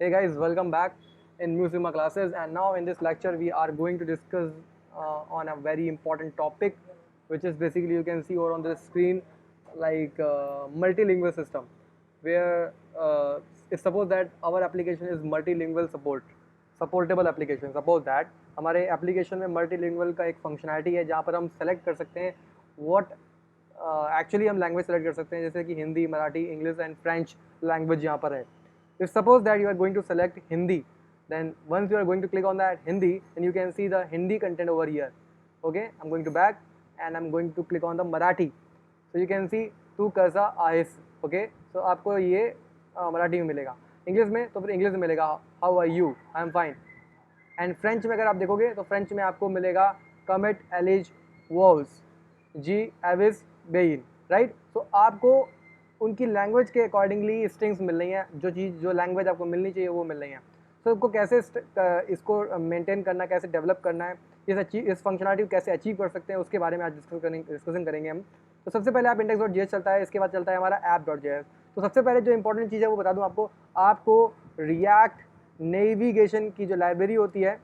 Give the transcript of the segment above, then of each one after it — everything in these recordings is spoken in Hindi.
Hey guys, welcome back in Musima classes, and now in this lecture we are going to discuss on a very important topic, which is basically you can see over on the screen like multilingual system, where it's suppose that our application is multilingual supportable application. Suppose that हमारे application में multilingual का एक functionality है जहाँ पर हम select कर सकते हैं what एक्चुअली हम लैंग्वेज सेलेक्ट कर सकते हैं, जैसे कि Hindi, Marathi, English and French language यहाँ पर है. If suppose that you are going to select Hindi, then once you are going to click on that Hindi, then you can see the Hindi content over here. Okay, I'm going to back and I'm going to click on the Marathi. So you can see तू कैसा आहेस. Okay, so आपको ये मराठी में मिलेगा. इंग्लिश में तो फिर इंग्लिश में मिलेगा How are you? I am fine. And French में अगर आप देखोगे तो फ्रेंच में आपको मिलेगा कमिट एलिज वॉल्स जी एविस बेइन. राइट, तो आपको उनकी लैंग्वेज के अकॉर्डिंगली स्ट्रिंग्स मिल रही हैं, जो लैंग्वेज आपको मिलनी चाहिए वो मिल रही हैं. तो आपको कैसे इसको मेंटेन करना, कैसे डेवलप करना है, इस फंक्शनलिटी को कैसे अचीव कर सकते हैं, उसके बारे में आज डिस्कशन करेंगे हम. तो सबसे पहले आप index.js चलता है, इसके बाद चलता है हमारा app.js. तो सबसे पहले जो इंपॉर्टेंट चीज़ है वो बता दूं आपको रिएक्ट नेविगेशन की जो लाइब्रेरी होती है,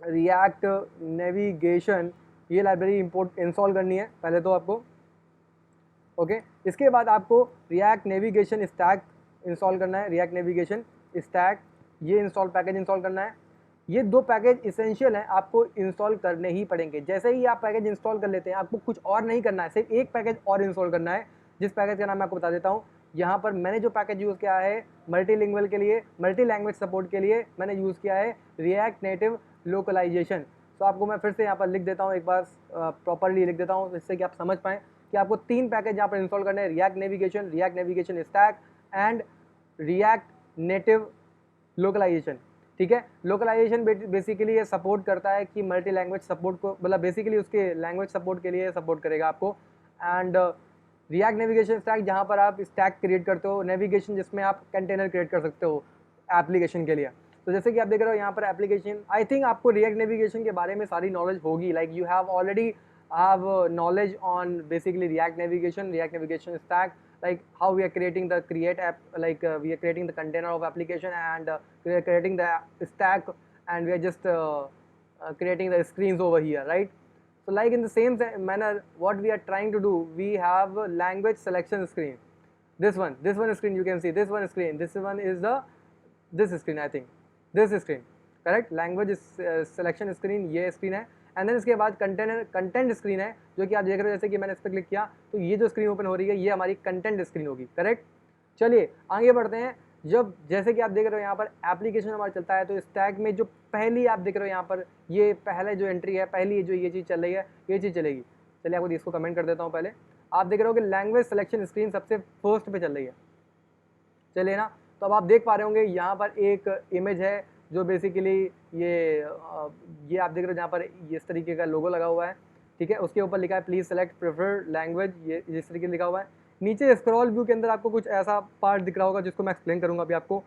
रिएक्ट नेविगेशन, ये लाइब्रेरी इंस्टॉल करनी है पहले तो आपको. ओके, इसके बाद आपको रिएक्ट नेविगेशन स्टैक इंस्टॉल करना है. रिएक्ट नेविगेशन स्टैक, ये इंस्टॉल पैकेज इंस्टॉल करना है. ये दो पैकेज इसेंशियल हैं, आपको इंस्टॉल करने ही पड़ेंगे. जैसे ही आप पैकेज इंस्टॉल कर लेते हैं, आपको कुछ और नहीं करना है, सिर्फ एक पैकेज और इंस्टॉल करना है, जिस पैकेज का नाम मैं आपको बता देता हूँ. यहाँ पर मैंने जो पैकेज यूज़ किया है मल्टीलिंगुअल के लिए, मल्टी लैंग्वेज सपोर्ट के लिए, मैंने यूज़ किया है रिएक्ट नेटिव लोकलाइजेशन. तो आपको मैं फिर से यहाँ पर लिख देता हूँ, एक बार प्रॉपरली लिख देता हूँ जिससे कि आप समझ पाएँ कि आपको तीन पैकेज यहाँ पर इंस्टॉल करने हैं: React Navigation stack and React Native localisation. ठीक है, लोकलाइजेशन बेसिकली ये सपोर्ट करता है कि मल्टी लैंग्वेज सपोर्ट को, मतलब बेसिकली उसके लैंग्वेज सपोर्ट के लिए सपोर्ट करेगा आपको. एंड रिएक्ट नेविगेशन स्टैक, जहाँ पर आप स्टैक क्रिएट करते हो, नेविगेशन जिसमें आप कंटेनर क्रिएट कर सकते हो एप्लीकेशन के लिए. तो जैसे कि आप देख रहे हो यहाँ पर एप्लीकेशन, आई थिंक आपको रिएक्ट नेविगेशन के बारे में सारी नॉलेज होगी. Like you have already have knowledge on basically react navigation stack, like how we are creating the create app, like we are creating the container of application, and we are creating the stack, and we are just creating the screens over here, right? So like in the same manner, what we are trying to do, we have a language selection screen. This one screen, you can see this one screen, this one is this screen, I think this screen, correct? language selection screen, ये screen है. एंड देन इसके बाद कंटेंट स्क्रीन है, जो कि आप देख रहे हो. जैसे कि मैंने इस पर क्लिक किया तो ये जो स्क्रीन ओपन हो रही है, ये हमारी कंटेंट स्क्रीन होगी, करेक्ट. चलिए आगे बढ़ते हैं. जैसे कि आप देख रहे हो यहाँ पर एप्लीकेशन हमारा चलता है, तो स्टैक में जो पहली आप देख रहे हो यहाँ पर, ये पहले जो एंट्री है, पहली जो ये चीज़ चल रही है, ये चीज़ चलेगी. चलिए आपको इसको कमेंट कर देता हूँ. पहले आप देख रहे हो कि लैंग्वेज सिलेक्शन स्क्रीन सबसे फर्स्ट पे चल रही है. चलिए ना, तो अब आप देख पा रहे होंगे यहाँ पर एक इमेज है जो बेसिकली ये आप देख रहे हो, जहाँ पर इस तरीके का लोगो लगा हुआ है. ठीक है, उसके ऊपर लिखा है प्लीज़ सेलेक्ट प्रेफर्ड लैंग्वेज, ये इस तरीके से लिखा हुआ है. नीचे स्क्रॉल व्यू के अंदर आपको कुछ ऐसा पार्ट दिख रहा होगा जिसको मैं एक्सप्लेन करूँगा अभी आपको.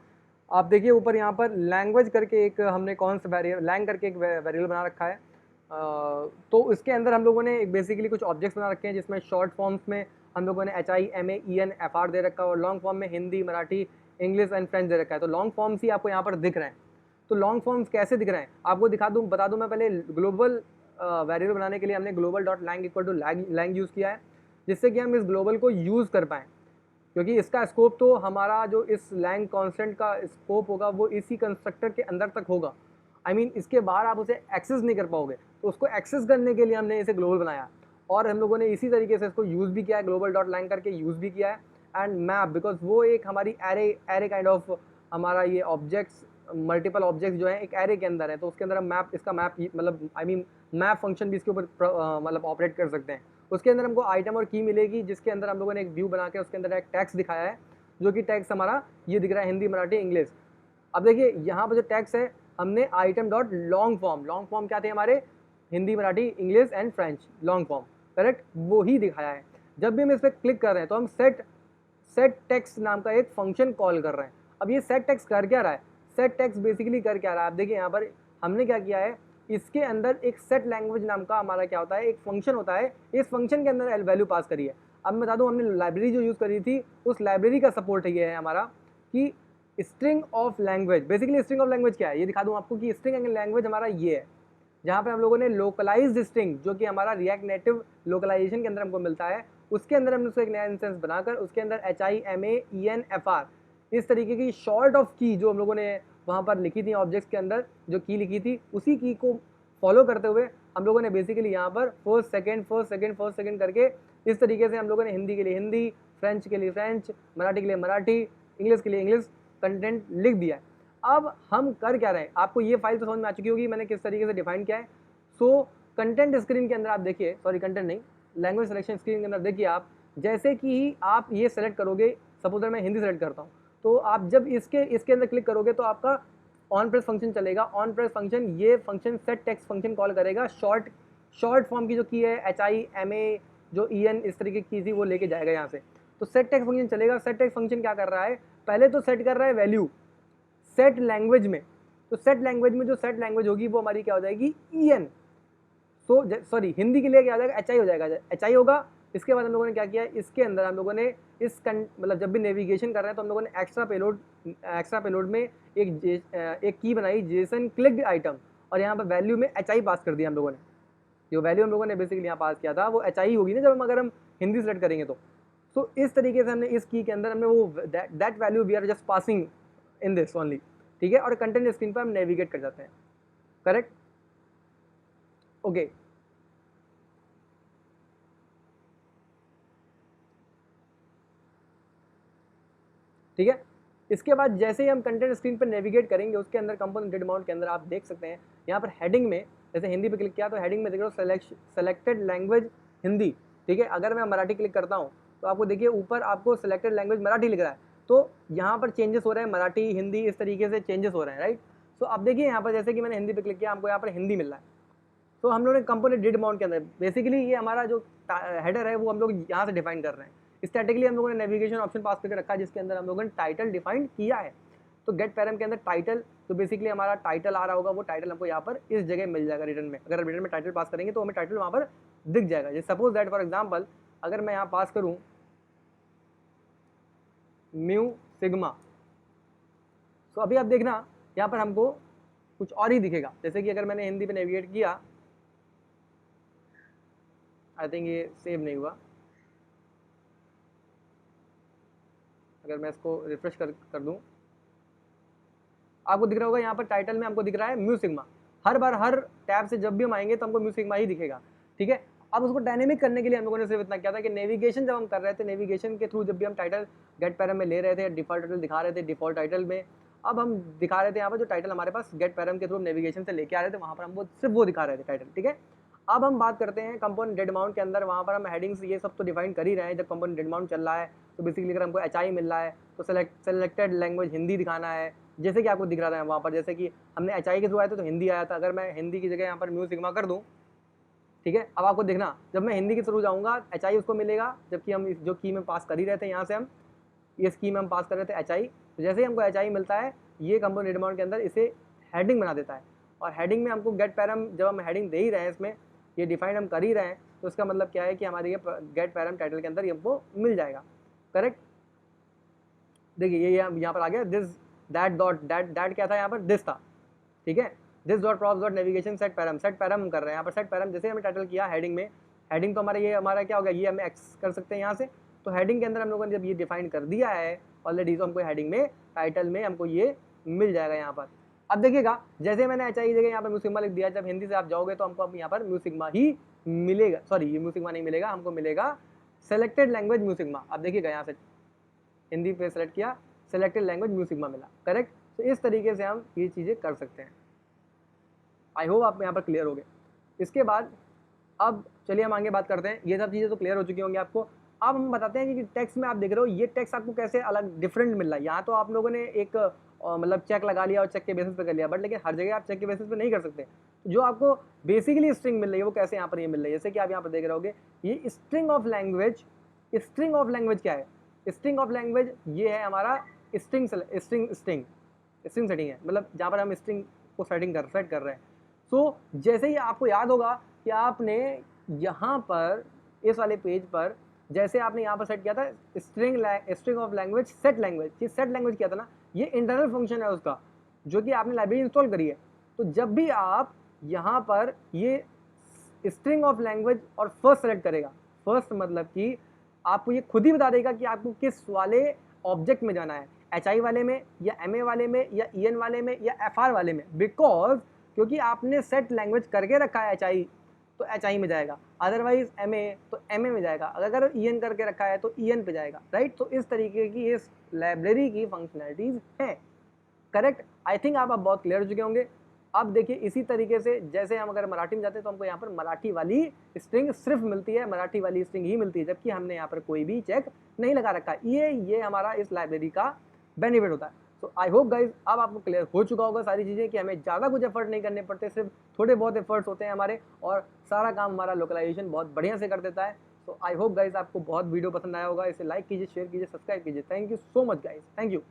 आप देखिए ऊपर यहाँ पर लैंग्वेज करके एक हमने कौन सा लैंग करके एक वेरिएबल बना रखा है. तो इसके अंदर हम लोगों ने एक बेसिकली कुछ ऑब्जेक्ट्स बना रखे हैं, जिसमें शॉर्ट फॉर्म्स में हम लोगों ने HIMAENFR दे रखा है, और लॉन्ग फॉर्म में Hindi, Marathi, English and French दे रखा है. तो लॉन्ग फॉर्म्स ही आपको यहाँ पर दिख रहे हैं. तो लॉन्ग फॉर्म्स कैसे दिख रहे हैं आपको बता दूं मैं. पहले ग्लोबल वेरिएबल बनाने के लिए हमने global.lang equal to lang use किया है, जिससे कि हम इस ग्लोबल को यूज़ कर पाएँ, क्योंकि इसका स्कोप तो हमारा जो इस lang कांस्टेंट का स्कोप होगा वो इसी कंस्ट्रक्टर के अंदर तक होगा. आई मीन इसके बाहर आप उसे एक्सेस नहीं कर पाओगे. तो उसको एक्सेस करने के लिए हमने इसे ग्लोबल बनाया, और हम लोगों ने इसी तरीके से इसको यूज़ भी किया है, global.lang करके यूज़ भी किया है. एंड मैप, बिकॉज वो एक हमारी एरे काइंड ऑफ, हमारा ये ऑब्जेक्ट्स, मल्टीपल ऑब्जेक्ट्स जो है एक एरे के अंदर है, तो उसके अंदर हम इसका मैप मतलब मैप फंक्शन भी इसके ऊपर मतलब ऑपरेट कर सकते हैं. उसके अंदर हमको आइटम और की मिलेगी, जिसके अंदर हम लोगों ने एक व्यू बना के उसके अंदर एक टैक्स दिखाया है, जो कि टैक्स हमारा ये दिख रहा है, हिंदी, मराठी, इंग्लिश. अब देखिए यहाँ पर जो टैक्स है, हमने आइटम डॉट लॉन्ग फॉर्म क्या थे हमारे, Hindi, Marathi, English and French long form, correct, वो ही दिखाया है. जब भी हम इस पर क्लिक कर रहे हैं तो हम सेट टेक्स्ट नाम का एक फंक्शन कॉल कर रहे हैं. अब ये सेट टेक्स्ट कर क्या रहा है, सेट टेक्स्ट बेसिकली कर क्या रहा है, आप देखिए यहाँ पर हमने क्या किया है, इसके अंदर एक सेट लैंग्वेज नाम का हमारा क्या होता है, एक फंक्शन होता है. इस फंक्शन के अंदर वैल्यू पास करी है. अब मैं बता दूँ, हमने लाइब्रेरी जो यूज़ करी थी, उस लाइब्रेरी का सपोर्ट ये है हमारा कि string of language, basically string of language क्या है ये दिखा दूं आपको कि स्ट्रिंग लैंग्वेज हमारा ये है, जहाँ पे हम लोगों ने लोकलाइज्ड स्ट्रिंग जो कि हमारा रिएक्ट नेटिव लोकलाइजेशन के अंदर हमको मिलता है, उसके अंदर हमने उसको एक नया इंस्टेंस बनाकर उसके अंदर HIMAENFR इस तरीके की शॉर्ट ऑफ की जो हम लोगों ने वहाँ पर लिखी थी ऑब्जेक्ट्स के अंदर, जो की लिखी थी उसी की को फॉलो करते हुए हम लोगों ने बेसिकली यहाँ पर फर्स्ट सेकेंड करके इस तरीके से हम लोगों ने हिंदी के लिए हिंदी, फ्रेंच के लिए फ्रेंच, मराठी के लिए मराठी, इंग्लिश के लिए इंग्लिश कंटेंट लिख दिया है। अब हम कर क्या रहे हैं, आपको ये फाइल तो समझ में आ चुकी होगी मैंने किस तरीके से डिफाइन किया है। सो कंटेंट स्क्रीन के अंदर आप देखिए, सॉरी कंटेंट नहीं, लैंग्वेज सिलेक्शन स्क्रीन के अंदर देखिए आप, जैसे कि आप ये सेलेक्ट करोगे, सपोज मैं हिंदी सेलेक्ट करता हूँ, तो आप जब इसके अंदर क्लिक करोगे तो आपका ऑन प्रेस फंक्शन चलेगा। ऑन प्रेस फंक्शन ये function set text function call करेगा, शॉर्ट फॉर्म की जो की है HIMA जो EN इस तरीके की थी वो लेके जाएगा यहाँ से। तो सेट टेक्स्ट फंक्शन चलेगा। सेट टेक्स्ट फंक्शन क्या कर रहा है, पहले तो सेट कर रहा है वैल्यू सेट लैंग्वेज में, तो सेट लैंग्वेज में जो सेट लैंग्वेज होगी वो हमारी क्या हो जाएगी EN। सॉरी हिंदी के लिए क्या हो जाएगा HI हो जाएगा, HI होगा। इसके बाद हम लोगों ने क्या किया, इसके अंदर हम लोगों ने मतलब जब भी नेविगेशन कर रहे हैं तो हम लोगों ने एक्स्ट्रा पेलोड में एक की बनाई जेसन क्लिक्ड आइटम, और यहाँ पर वैल्यू में HI पास कर दिया हम लोगों ने। जो वैल्यू हम लोगों ने बेसिकली यहाँ पास किया था वो HI होगी ना जब अगर हम हिंदी सेलेक्ट करेंगे तो। सो इस तरीके से हमने इस की के अंदर हमने वो that value we are just passing in this only, ठीक है। और कंटेंट स्क्रीन पर हम नेविगेट कर जाते हैं, करेक्ट, ओके। ठीक है, इसके बाद जैसे ही हम कंटेंट स्क्रीन पर नेविगेट करेंगे उसके अंदर कंपोनेंट डेट अमाउंट के अंदर आप देख सकते हैं यहाँ पर हेडिंग में, जैसे हिंदी पे क्लिक किया तो हेडिंग में देख रहे हो सेलेक्टेड लैंग्वेज हिंदी, ठीक है। अगर मैं मराठी क्लिक करता हूँ तो आपको देखिए ऊपर आपको सेलेक्टेड लैंग्वेज मराठी लिख रहा है, तो यहाँ पर चेंजेस हो रहे हैं, मराठी हिंदी इस तरीके से चेंजेस हो रहे हैं, राइट। सो अब देखिए यहाँ पर जैसे कि मैंने हिंदी पे क्लिक किया, हमको यहाँ पर हिंदी मिल रहा है। तो हम लोग ने कंपोनेंट डेट अमाउंट के अंदर बेसिकली ये हमारा जो हेडर है वो हम लोग यहाँ से डिफाइन कर रहे हैं। स्टैटिकली हम लोगों ने नेविगेशन ऑप्शन पास करके रखा है जिसके अंदर हम लोगों ने टाइटल डिफाइन किया है। तो गेट पैरम के अंदर टाइटल, तो बेसिकली हमारा टाइटल आ रहा होगा, वो टाइटल हमको यहाँ पर इस जगह मिल जाएगा रिटर्न में। अगर रिटर्न में टाइटल पास करेंगे तो हमें टाइटल वहाँ पर दिख जाएगा। जैसे सपोज दैट फॉर एग्जाम्पल अगर मैं यहाँ पास करूँ म्यू सिग्मा, तो अभी आप देखना यहाँ पर हमको कुछ और ही दिखेगा। जैसे कि अगर मैंने हिंदी पे नेविगेट किया, आई थिंक ये सेव नहीं हुआ, अगर मैं इसको रिफ्रेश कर दूं आपको दिख रहा होगा यहाँ पर टाइटल में हमको दिख रहा है म्यू सिग्मा। हर बार हर टैब से जब भी हम आएंगे तो हमको म्यू सिग्मा ही दिखेगा, ठीक है। अब उसको डायनेमिक करने के लिए हम लोगों ने सिर्फ इतना किया था कि नेविगेशन जब हम कर रहे थे, नेविगेशन के थ्रू जब भी हम टाइटल गेट पैरम में ले रहे थे, डिफॉल्ट टाइटल दिखा रहे थे डिफॉल्ट टाइटल में, अब हम दिखा रहे थे यहाँ पर जो टाइटल हमारे पास गेट पैरम के थ्रू नेविगेशन से लेके आ रहे थे वहाँ पर हम वो सिर्फ वो दिखा रहे थे टाइटल, ठीक है। अब हम बात करते हैं कंपोनेंट डेट अमाउंट के अंदर, वहाँ पर हम हेडिंग्स ये सब तो डिफाइन कर ही रहे हैं। जब कंपोनेंट डेट अमाउंट चल रहा है तो बेसिकली अगर हमको HI मिल रहा है तो सेलेक्टेड लैंग्वेज हिंदी दिखाना है, जैसे कि आपको दिख रहा था वहाँ पर, जैसे कि हमने HI के थ्रू आया था तो हिंदी आया था। अगर मैं हिंदी की जगह यहाँ पर म्यू सिग्मा कर दूँ, ठीक है, अब आपको देखना जब मैं हिंदी के थ्रू जाऊँगा HI उसको मिलेगा, जबकि हम जो की में पास कर ही रहे थे, यहाँ से हम ये स्कीम में हम पास कर रहे थे HI, तो जैसे ही हमको HI मिलता है ये कंपोनेंट डेट अमाउंट के अंदर इसे हेडिंग बना देता है। और हेडिंग में हमको गेट पैरम, जब हम हेडिंग दे ही रहे हैं इसमें, ये डिफाइन हम कर ही रहे हैं, तो इसका मतलब क्या है कि हमारे ये गेट पैरम टाइटल के अंदर ये हमको मिल जाएगा, करेक्ट। देखिए ये यहाँ पर आ गया दिस दैट क्या था यहाँ पर, दिस था, ठीक है। This dot props dot navigation set param हम कर रहे हैं यहाँ पर। सेट पैरम जैसे हमने टाइटल किया हेडिंग में, हेडिंग तो हमारा ये हमारा क्या हो गया, ये हम एक्स कर सकते हैं यहाँ से। तो हेडिंग के अंदर हम लोगों ने जब ये डिफाइन कर दिया है ऑलरेडी, तो हमको हेडिंग में टाइटल में हमको ये मिल जाएगा यहाँ पर। अब देखिएगा जैसे मैंने HI जगह यहाँ पर म्यू सिग्मा लिख दिया, जब हिंदी से आप जाओगे तो हमको अब यहाँ पर म्यू सिग्मा ही मिलेगा, सॉरी ये म्यू सिग्मा नहीं मिलेगा, हमको मिलेगा सेलेक्टेड लैंग्वेज म्यू सिग्मा। अब देखिएगा यहाँ से हिंदी पे सेलेक्ट किया, सेलेक्टेड लैंग्वेज म्यू सिग्मा मिला, करेक्ट। तो इस तरीके से हम ये चीज़ें कर सकते हैं। आई होप आप यहाँ पर क्लियर हो गए। इसके बाद अब चलिए हम आगे बात करते हैं। ये सब चीज़ें तो क्लियर हो चुकी होंगी आपको। अब हम बताते हैं कि टेक्स्ट में आप देख रहे हो ये टेक्स्ट आपको कैसे अलग डिफरेंट मिल रहा है। यहाँ तो आप लोगों ने एक मतलब चेक लगा लिया और चेक के बेसिस पे कर लिया, बट लेकिन हर जगह आप चेक के बेसिस पे नहीं कर सकते। जो आपको बेसिकली स्ट्रिंग मिल रही है वो कैसे यहाँ पर ये मिल रही है, जैसे कि आप यहाँ पर देख रहे होगे ये string of language. String of language क्या है, स्ट्रिंग ऑफ लैंग्वेज ये है हमारा स्ट्रिंग सेटिंग है, मतलब जहाँ पर हम स्ट्रिंग को सेट कर रहे हैं। सो जैसे ही आपको याद होगा कि आपने यहाँ पर इस वाले पेज पर जैसे आपने यहाँ पर सेट किया था string of language set language, ये सेट लैंग्वेज किया था ना, ये इंटरनल फंक्शन है उसका, जो कि आपने लाइब्रेरी इंस्टॉल करी है। तो जब भी आप यहाँ पर ये स्ट्रिंग ऑफ लैंग्वेज और फर्स्ट सेलेक्ट करेगा, फर्स्ट मतलब कि आपको ये खुद ही बता देगा कि आपको किस वाले ऑब्जेक्ट में जाना है, HI वाले में या MA वाले में या EN वाले में या FR वाले में, बिकॉज क्योंकि आपने सेट लैंग्वेज करके रखा है HI तो HI में जाएगा, अदरवाइज MA तो MA में जाएगा, अगर EN करके रखा है तो EN पे जाएगा, राइट। तो इस तरीके की इस लाइब्रेरी की फंक्शनैलिटीज हैं, करेक्ट। आई थिंक आप अब बहुत क्लियर हो चुके होंगे। अब देखिए इसी तरीके से जैसे हम अगर मराठी में जाते हैं तो हमको यहाँ पर मराठी वाली स्ट्रिंग सिर्फ मिलती है, मराठी वाली स्ट्रिंग ही मिलती है, जबकि हमने यहाँ पर कोई भी चेक नहीं लगा रखा है। ये हमारा इस लाइब्रेरी का बेनिफिट होता है। सो आई होप गाइज अब आपको क्लियर हो चुका होगा सारी चीज़ें कि हमें ज़्यादा कुछ एफर्ट नहीं करने पड़ते, सिर्फ थोड़े बहुत एफर्ट्स होते हैं हमारे और सारा काम हमारा लोकलाइजेशन बहुत बढ़िया से कर देता है। सो आई होप गाइज आपको बहुत वीडियो पसंद आया होगा। इसे लाइक कीजिए, शेयर कीजिए, सब्सक्राइब कीजिए। Thank you so much guys, thank you.